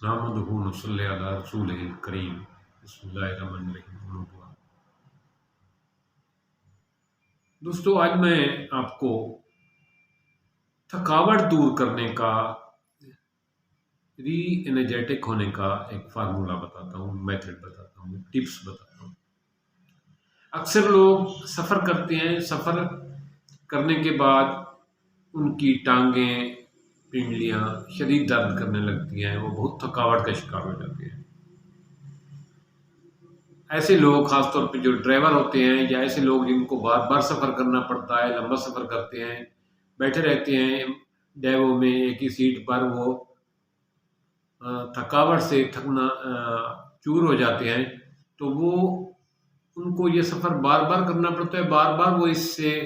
نحمدہ ونصلی علی رسولہ الکریم بسم اللہ الرحمن الرحیم۔ دوستو، آج میں آپ کو تھکاوٹ دور کرنے کا، ری انرجیٹک ہونے کا ایک فارمولہ بتاتا ہوں، میتھڈ بتاتا ہوں، ٹپس بتاتا ہوں۔ اکثر لوگ سفر کرتے ہیں، سفر کرنے کے بعد ان کی ٹانگیں، پنڈلیاں شدید درد کرنے لگتی ہیں، وہ بہت تھکاوٹ کا شکار ہو جاتے ہیں۔ ایسے لوگ، خاص طور پہ جو ڈرائیور ہوتے ہیں یا ایسے لوگ جن کو بار بار سفر کرنا پڑتا ہے، لمبا سفر کرتے ہیں، بیٹھے رہتے ہیں ڈیووں میں ایک ہی سیٹ پر، وہ تھکاوٹ سے چور ہو جاتے ہیں، تو وہ ان کو یہ سفر بار بار کرنا پڑتا ہے، بار بار وہ اس سے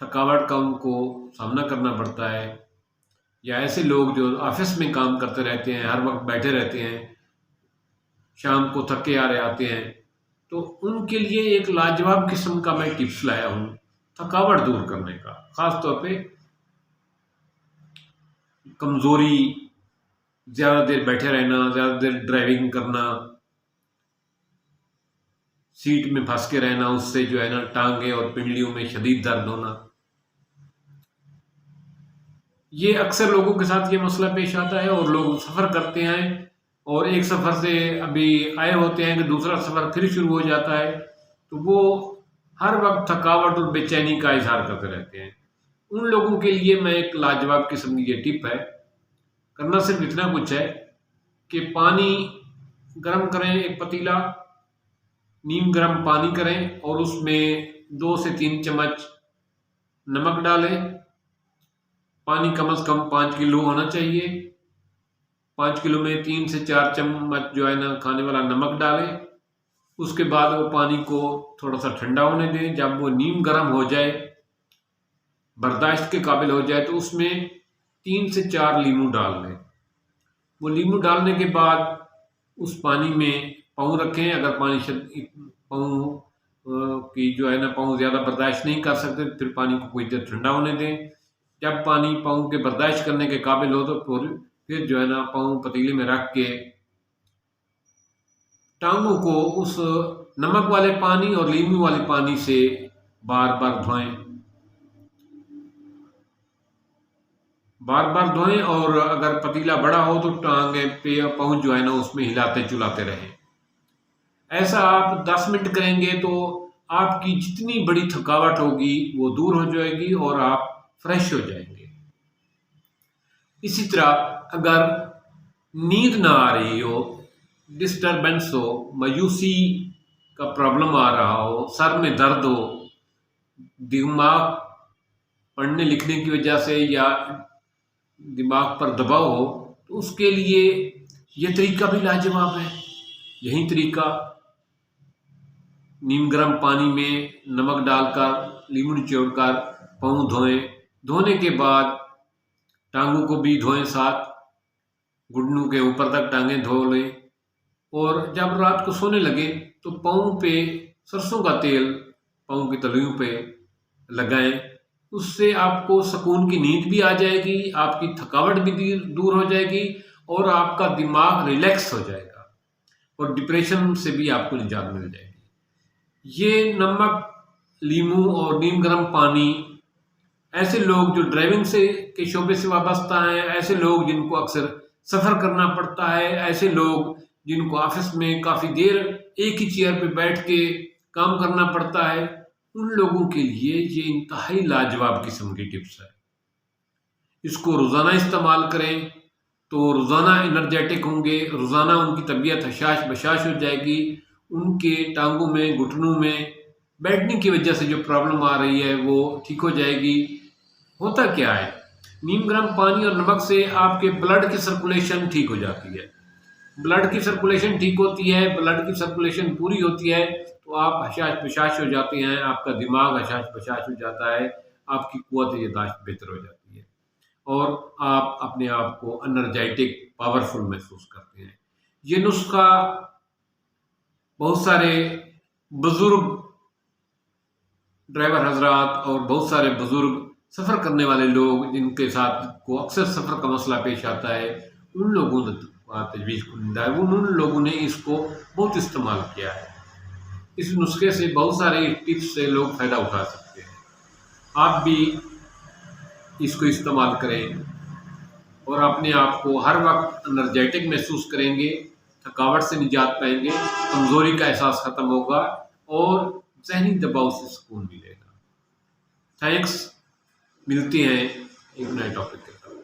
تھکاوٹ کا ان کو سامنا کرنا پڑتا ہے۔ یا ایسے لوگ جو آفس میں کام کرتے رہتے ہیں، ہر وقت بیٹھے رہتے ہیں، شام کو تھکے آ رہے آتے ہیں، تو ان کے لیے ایک لاجواب قسم کا میں ٹپس لایا ہوں تھکاوٹ دور کرنے کا۔ خاص طور پہ کمزوری، زیادہ دیر بیٹھے رہنا، زیادہ دیر ڈرائیونگ کرنا، سیٹ میں پھنس کے رہنا، اس سے جو ہے نا ٹانگیں اور پنڈلیوں میں شدید درد ہونا، یہ اکثر لوگوں کے ساتھ یہ مسئلہ پیش آتا ہے۔ اور لوگ سفر کرتے ہیں اور ایک سفر سے ابھی آئے ہوتے ہیں کہ دوسرا سفر پھر شروع ہو جاتا ہے، تو وہ ہر وقت تھکاوٹ اور بے چینی کا اظہار کرتے رہتے ہیں۔ ان لوگوں کے لیے میں ایک لاجواب قسم کی یہ ٹپ ہے۔ کرنا صرف اتنا کچھ ہے کہ پانی گرم کریں، ایک پتیلا نیم گرم پانی کریں اور اس میں 2 سے 3 چمچ نمک ڈالیں۔ پانی کم از کم 5 کلو ہونا چاہیے۔ 5 کلو میں 3 سے 4 چمچ جو ہے نا کھانے والا نمک ڈالیں۔ اس کے بعد وہ پانی کو تھوڑا سا ٹھنڈا ہونے دیں۔ جب وہ نیم گرم ہو جائے، برداشت کے قابل ہو جائے، تو اس میں 3 سے 4 لیمو ڈال دیں۔ وہ لیمو ڈالنے کے بعد اس پانی میں پاؤں رکھیں۔ اگر پاؤں کی جو ہے نا پاؤں زیادہ برداشت نہیں کر سکتے، پھر پانی کو کچھ دیر ٹھنڈا ہونے دیں۔ جب پانی پاؤں کے برداشت کرنے کے قابل ہو تو پھر جو ہے نا پاؤں پتیلے میں رکھ کے ٹانگوں کو اس نمک والے پانی اور لیمو والے پانی سے بار بار دھوئیں، اور اگر پتیلا بڑا ہو تو ٹانگیں پہ پاؤں جو ہے نا اس میں ہلاتے چلاتے رہیں۔ ایسا آپ 10 منٹ کریں گے تو آپ کی جتنی بڑی تھکاوٹ ہوگی وہ دور ہو جائے گی اور آپ فریش ہو جائیں گے۔ اسی طرح اگر نیند نہ آ رہی ہو، ڈسٹربنس ہو، مایوسی کا پرابلم آ رہا ہو، سر میں درد ہو، دماغ پڑھنے لکھنے کی وجہ سے یا دماغ پر دباؤ ہو، تو اس کے لیے یہ طریقہ بھی لاجواب ہے۔ یہی طریقہ نیم گرم پانی میں نمک ڈال کر، لیمو نچوڑ کر پاؤں دھوئیں۔ دھونے کے بعد ٹانگوں کو بھی دھوئیں، ساتھ گھٹنوں کے اوپر تک ٹانگیں دھو لیں۔ اور جب رات کو سونے لگے تو پاؤں پہ سرسوں کا تیل پاؤں کی تلیوں پہ لگائیں۔ اس سے آپ کو سکون کی نیند بھی آ جائے گی، آپ کی تھکاوٹ بھی دور ہو جائے گی اور آپ کا دماغ ریلیکس ہو جائے گا اور ڈپریشن سے بھی آپ کو نجات مل جائے گی۔ یہ نمک، لیمو اور نیم گرم پانی ایسے لوگ جو ڈرائیونگ کے شعبے سے وابستہ ہیں، ایسے لوگ جن کو اکثر سفر کرنا پڑتا ہے، ایسے لوگ جن کو آفس میں کافی دیر ایک ہی چیئر پہ بیٹھ کے کام کرنا پڑتا ہے، ان لوگوں کے لیے یہ انتہائی لاجواب قسم کی ٹپس ہے۔ اس کو روزانہ استعمال کریں تو روزانہ انرجیٹک ہوں گے، روزانہ ان کی طبیعت حشاش بشاش ہو جائے گی، ان کے ٹانگوں میں، گھٹنوں میں بیٹھنے کی وجہ سے جو پرابلم آ رہی ہے وہ ٹھیک ہو جائے گی۔ ہوتا کیا ہے، نیم گرم پانی اور نمک سے آپ کے بلڈ کی سرکولیشن ٹھیک ہو جاتی ہے۔ بلڈ کی سرکولیشن ٹھیک ہوتی ہے، بلڈ کی سرکولیشن پوری ہوتی ہے تو آپ حشاش بشاش ہو جاتے ہیں، آپ کا دماغ حشاش بشاش ہو جاتا ہے، آپ کی قوت یادداشت بہتر ہو جاتی ہے اور آپ اپنے آپ کو انرجیٹک، پاورفل محسوس کرتے ہیں۔ یہ نسخہ بہت سارے بزرگ ڈرائیور حضرات اور بہت سارے بزرگ سفر کرنے والے لوگ جن کے ساتھ کو اکثر سفر کا مسئلہ پیش آتا ہے، ان لوگوں نے تجویز کنندہ ہے ان لوگوں نے اس کو بہت استعمال کیا ہے۔ اس نسخے سے بہت سارے ٹپس سے لوگ فائدہ اٹھا سکتے ہیں۔ آپ بھی اس کو استعمال کریں اور اپنے آپ کو ہر وقت انرجیٹک محسوس کریں گے، تھکاوٹ سے نجات پائیں گے، کمزوری کا احساس ختم ہوگا اور ذہنی دباؤ سے سکون ملے گا۔ تھینکس، ملتے ہیں ایک نئے ٹاپک کے ساتھ۔